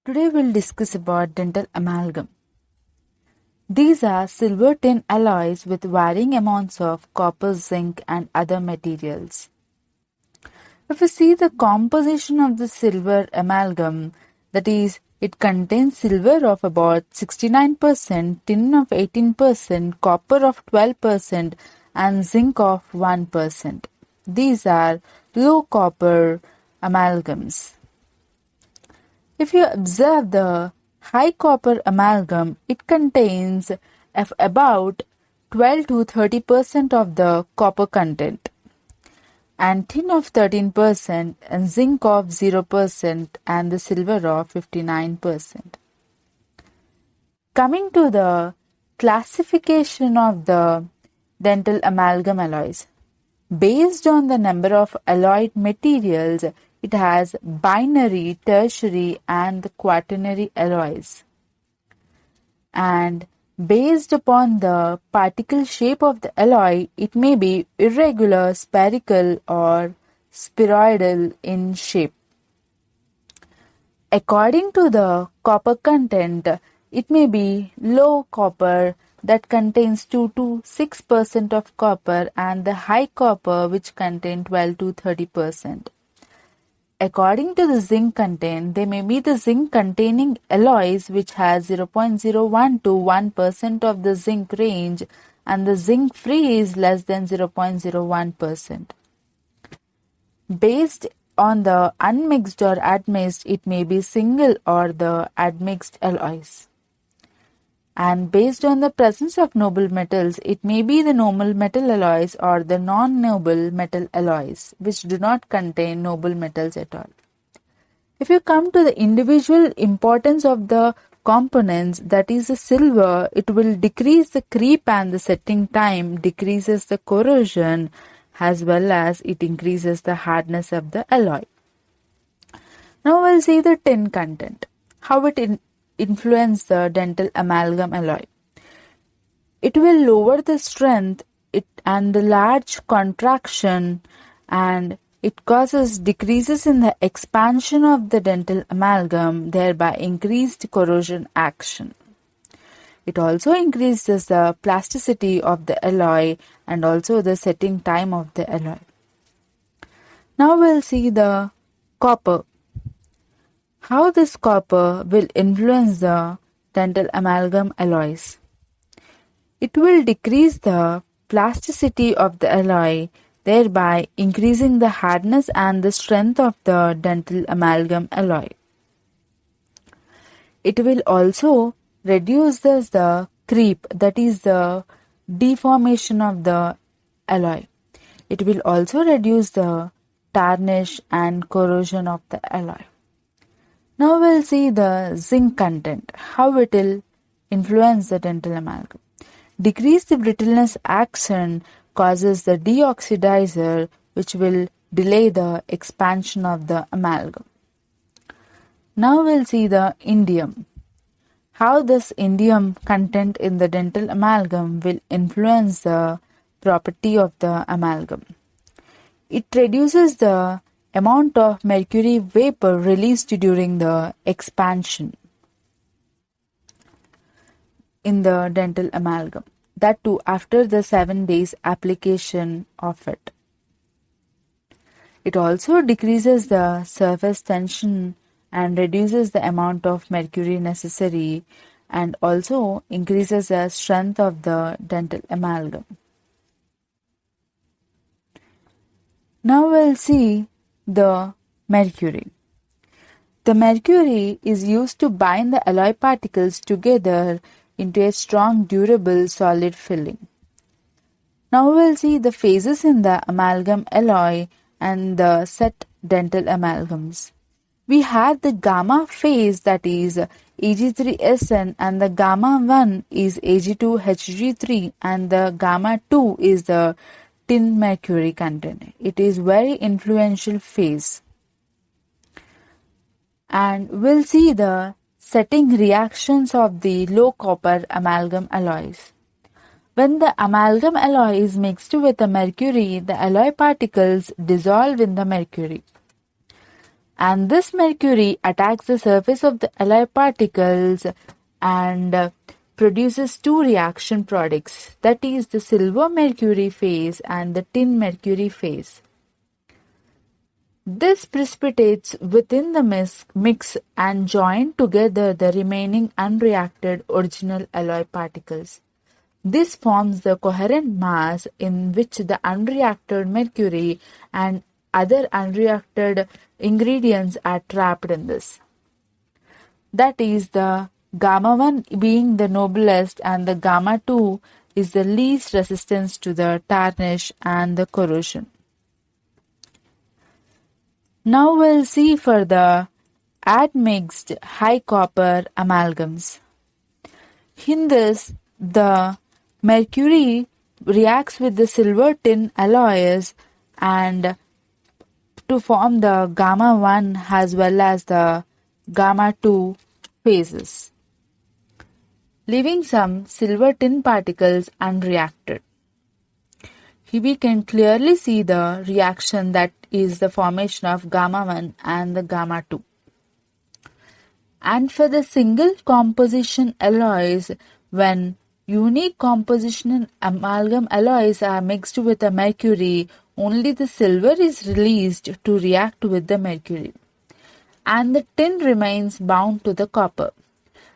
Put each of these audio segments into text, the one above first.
Today we'll discuss about dental amalgam. These are silver tin alloys with varying amounts of copper, zinc and other materials. If we see the composition of the silver amalgam, that is, it contains silver of about 69%, tin of 18%, copper of 12% and zinc of 1%. These are low copper amalgams. If you observe the high copper amalgam, it contains about 12 to 30% of the copper content, and tin of 13% and zinc of 0% and the silver of 59%. Coming to the classification of the dental amalgam alloys. Based on the number of alloyed materials, it has binary, tertiary and quaternary alloys. And based upon the particle shape of the alloy, it may be irregular, spherical or spheroidal in shape. According to the copper content, it may be low copper that contains 2 to 6% of copper and the high copper which contain 12 to 30%. According to the zinc content, there may be the zinc containing alloys which has 0.01 to 1% of the zinc range and the zinc free is less than 0.01%. Based on the unmixed or admixed, it may be single or the admixed alloys. And based on the presence of noble metals, it may be the noble metal alloys or the non-noble metal alloys, which do not contain noble metals at all. If you come to the individual importance of the components, that is the silver, it will decrease the creep and the setting time, decreases the corrosion, as well as it increases the hardness of the alloy. Now we'll see the tin content, how it influence the dental amalgam alloy. It will lower the strength and the large contraction, and it causes decreases in the expansion of the dental amalgam, thereby increased corrosion action. It also increases the plasticity of the alloy and also the setting time of the alloy. Now we'll see the copper. How this copper will influence the dental amalgam alloys. It will decrease the plasticity of the alloy, thereby increasing the hardness and the strength of the dental amalgam alloy. It will also reduce the creep, that is the deformation of the alloy. It will also reduce the tarnish and corrosion of the alloy. Now we'll see the zinc content, how it will influence the dental amalgam. Decrease the brittleness action causes the deoxidizer, which will delay the expansion of the amalgam. Now we'll see the indium. How this indium content in the dental amalgam will influence the property of the amalgam. It reduces the amount of mercury vapor released during the expansion in the dental amalgam, that too after the 7 days application of it. It also decreases the surface tension and reduces the amount of mercury necessary, and also increases the strength of the dental amalgam. Now we'll see the mercury. The mercury is used to bind the alloy particles together into a strong, durable, solid filling. Now we'll see the phases in the amalgam alloy and the set dental amalgams. We have the gamma phase, that is Ag3Sn, and the gamma 1 is Ag2Hg3, and the gamma 2 is the tin mercury content. It is very influential phase. And we'll see the setting reactions of the low copper amalgam alloys. When the amalgam alloy is mixed with the mercury, the alloy particles dissolve in the mercury. And this mercury attacks the surface of the alloy particles and produces two reaction products, that is the silver mercury phase and the tin mercury phase. This precipitates within the mix and join together the remaining unreacted original alloy particles. This forms the coherent mass in which the unreacted mercury and other unreacted ingredients are trapped in this. That is the gamma 1 being the noblest and the gamma 2 is the least resistance to the tarnish and the corrosion. Now we'll see for the admixed high copper amalgams. In this, the mercury reacts with the silver tin alloys and to form the gamma 1 as well as the gamma 2 phases, leaving some silver tin particles unreacted. Here we can clearly see the reaction, that is the formation of gamma 1 and the gamma 2. And for the single composition alloys, when unique composition amalgam alloys are mixed with a mercury, only the silver is released to react with the mercury, and the tin remains bound to the copper.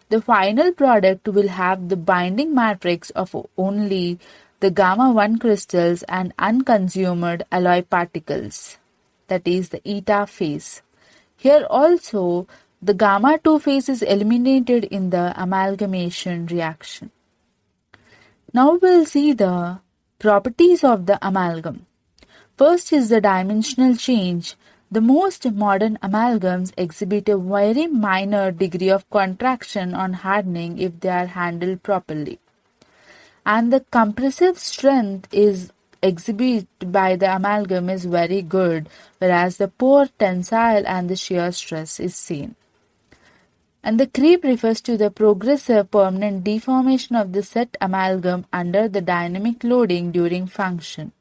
The final product will have the binding matrix of only the gamma 1 crystals and unconsumed alloy particles, that is the eta phase. Here also, the gamma 2 phase is eliminated in the amalgamation reaction. Now we'll see the properties of the amalgam. First is the dimensional change. The most modern amalgams exhibit a very minor degree of contraction on hardening if they are handled properly. And the compressive strength is exhibited by the amalgam is very good, whereas the poor tensile and the shear stress is seen. And the creep refers to the progressive permanent deformation of the set amalgam under the dynamic loading during function.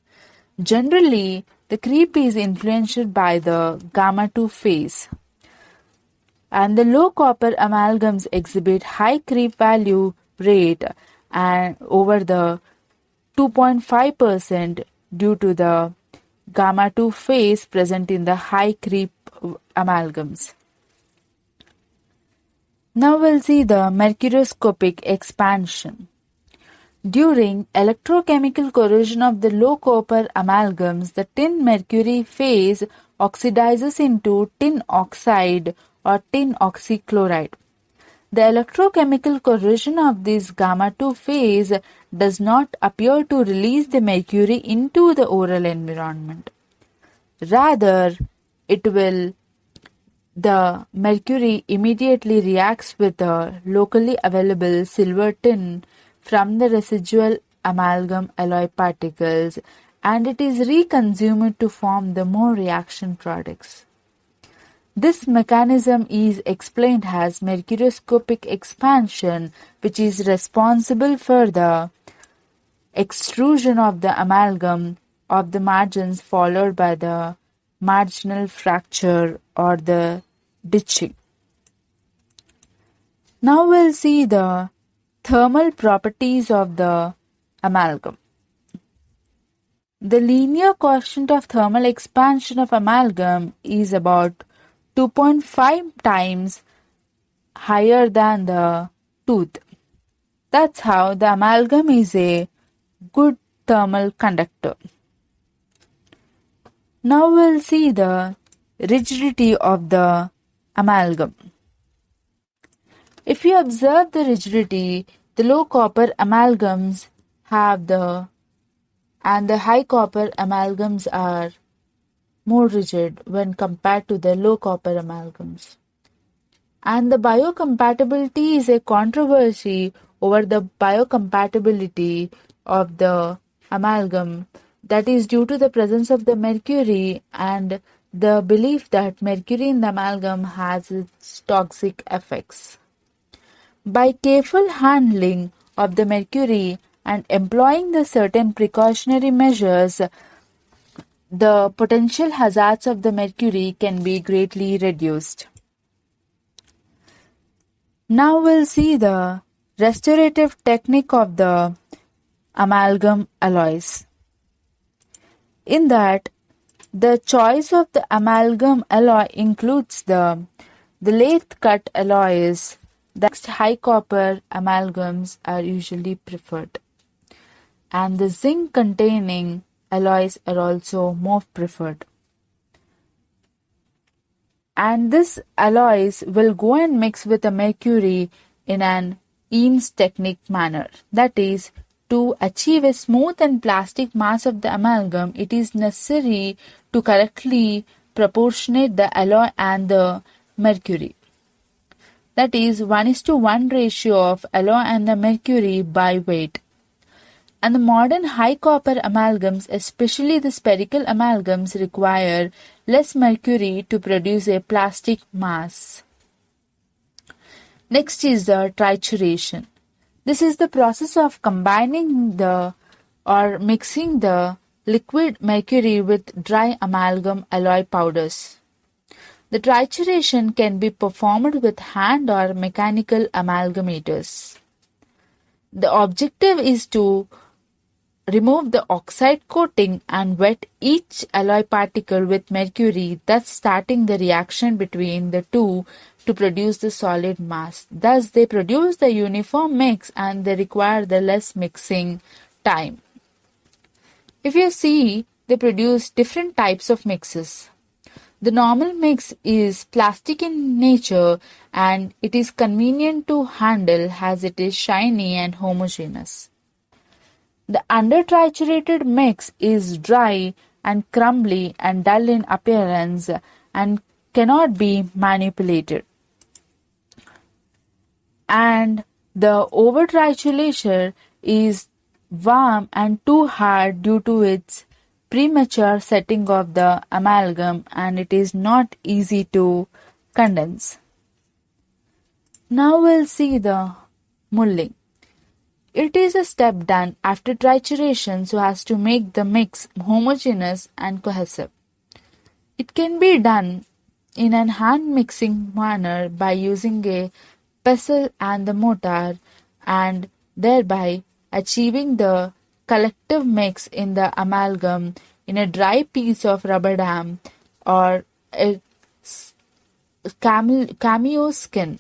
Generally, the creep is influenced by the gamma 2 phase. And the low copper amalgams exhibit high creep value rate and over the 2.5% due to the gamma 2 phase present in the high creep amalgams. Now we'll see the mercuroscopic expansion. During electrochemical corrosion of the low copper amalgams, the tin mercury phase oxidizes into tin oxide or tin oxychloride. The electrochemical corrosion of this gamma 2 phase does not appear to release the mercury into the oral environment. Rather, the mercury immediately reacts with the locally available silver tin from the residual amalgam alloy particles, and it is reconsumed to form the more reaction products. This mechanism is explained as mercuroscopic expansion, which is responsible for the extrusion of the amalgam of the margins followed by the marginal fracture or the ditching. Now we'll see the thermal properties of the amalgam. The linear coefficient of thermal expansion of amalgam is about 2.5 times higher than the tooth. That's how the amalgam is a good thermal conductor. Now we'll see the rigidity of the amalgam. If you observe the rigidity, the low copper amalgams have and the high copper amalgams are more rigid when compared to the low copper amalgams. And the biocompatibility is a controversy over the biocompatibility of the amalgam, that is due to the presence of the mercury and the belief that mercury in the amalgam has its toxic effects. By careful handling of the mercury and employing the certain precautionary measures, the potential hazards of the mercury can be greatly reduced. Now we'll see the restorative technique of the amalgam alloys. In that, the choice of the amalgam alloy includes the lathe cut alloys. The high copper amalgams are usually preferred, and the zinc containing alloys are also more preferred. And these alloys will go and mix with the mercury in an Eames technique manner. That is, to achieve a smooth and plastic mass of the amalgam, it is necessary to correctly proportionate the alloy and the mercury. That is 1:1 ratio of alloy and the mercury by weight. And the modern high copper amalgams, especially the spherical amalgams, require less mercury to produce a plastic mass. Next is the trituration. This is the process of combining or mixing the liquid mercury with dry amalgam alloy powders. The trituration can be performed with hand or mechanical amalgamators. The objective is to remove the oxide coating and wet each alloy particle with mercury, thus starting the reaction between the two to produce the solid mass. Thus, they produce the uniform mix and they require the less mixing time. If you see, they produce different types of mixes. The normal mix is plastic in nature and it is convenient to handle as it is shiny and homogeneous. The under-triturated mix is dry and crumbly and dull in appearance and cannot be manipulated. And the over-triturator is warm and too hard due to its premature setting of the amalgam, and it is not easy to condense. Now we'll see the mulling. It is a step done after trituration so as to make the mix homogeneous and cohesive. It can be done in an hand mixing manner by using a pestle and the mortar and thereby achieving the collective mix in the amalgam in a dry piece of rubber dam or a cameo skin,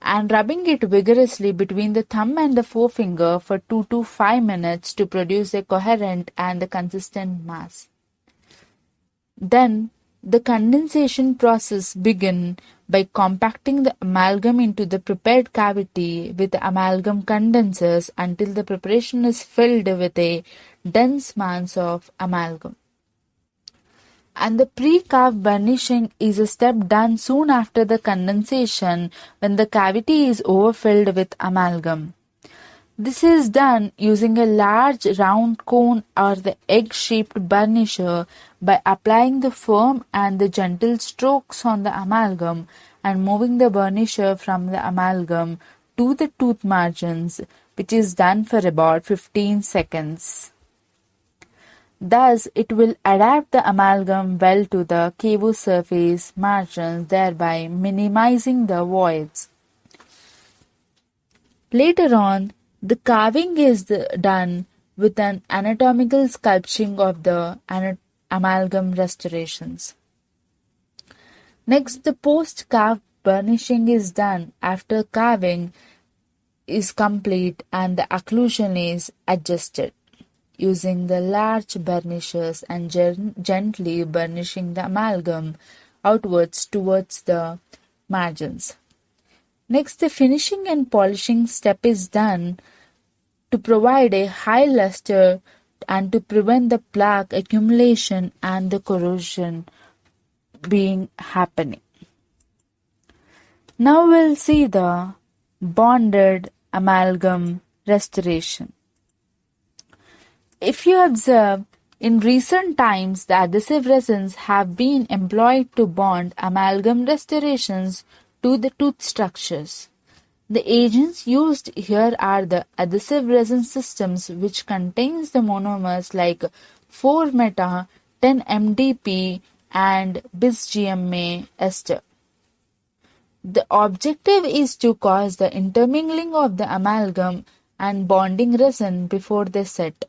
and rubbing it vigorously between the thumb and the forefinger for 2 to 5 minutes to produce a coherent and a consistent mass. Then the condensation process begins by compacting the amalgam into the prepared cavity with the amalgam condensers until the preparation is filled with a dense mass of amalgam. And the pre-carve burnishing is a step done soon after the condensation when the cavity is overfilled with amalgam. This is done using a large round cone or the egg-shaped burnisher by applying the firm and the gentle strokes on the amalgam and moving the burnisher from the amalgam to the tooth margins, which is done for about 15 seconds. Thus, it will adapt the amalgam well to the cavo surface margins, thereby minimizing the voids. Later on, the carving is done with an anatomical sculpting of the amalgam restorations. Next, the post-carve burnishing is done after carving is complete and the occlusion is adjusted, using the large burnishers and gently burnishing the amalgam outwards towards the margins. Next, the finishing and polishing step is done to provide a high luster and to prevent the plaque accumulation and the corrosion being happening. Now we'll see the bonded amalgam restoration. If you observe, in recent times the adhesive resins have been employed to bond amalgam restorations to the tooth structures. The agents used here are the adhesive resin systems which contains the monomers like 4-meta 10-MDP, and bis-GMA ester. The objective is to cause the intermingling of the amalgam and bonding resin before they set.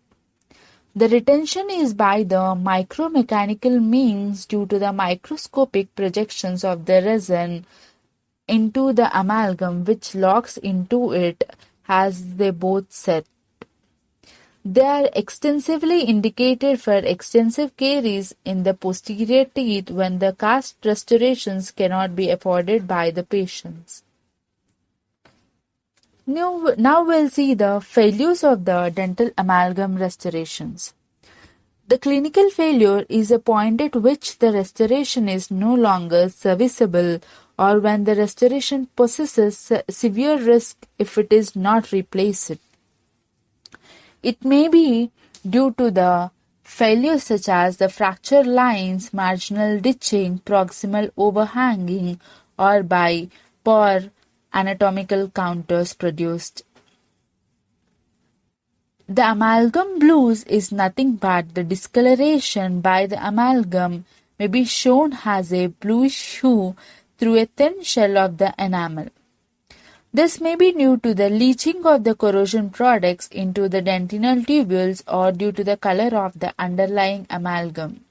The retention is by the micromechanical means due to the microscopic projections of the resin into the amalgam, which locks into it as they both set. They are extensively indicated for extensive caries in the posterior teeth when the cast restorations cannot be afforded by the patients. Now we'll see the failures of the dental amalgam restorations. The clinical failure is a point at which the restoration is no longer serviceable or when the restoration possesses severe risk if it is not replaced. It may be due to the failures such as the fracture lines, marginal ditching, proximal overhanging, or by poor anatomical counters produced. The amalgam blues is nothing but the discoloration by the amalgam may be shown as a bluish hue through a thin shell of the enamel. This may be due to the leaching of the corrosion products into the dentinal tubules or due to the color of the underlying amalgam.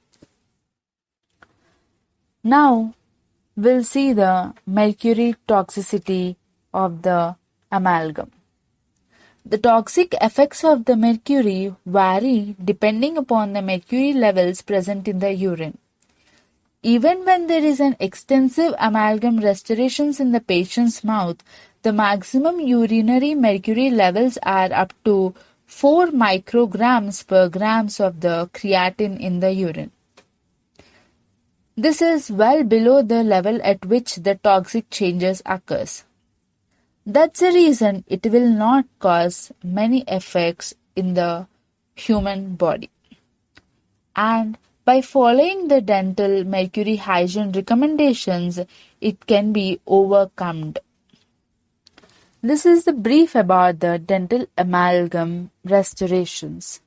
Now, we'll see the mercury toxicity of the amalgam. The toxic effects of the mercury vary depending upon the mercury levels present in the urine. Even when there is an extensive amalgam restorations in the patient's mouth, the maximum urinary mercury levels are up to 4 micrograms per grams of the creatinine in the urine. This is well below the level at which the toxic changes occurs. That's the reason it will not cause many effects in the human body. And by following the dental mercury hygiene recommendations, it can be overcome. This is the brief about the dental amalgam restorations.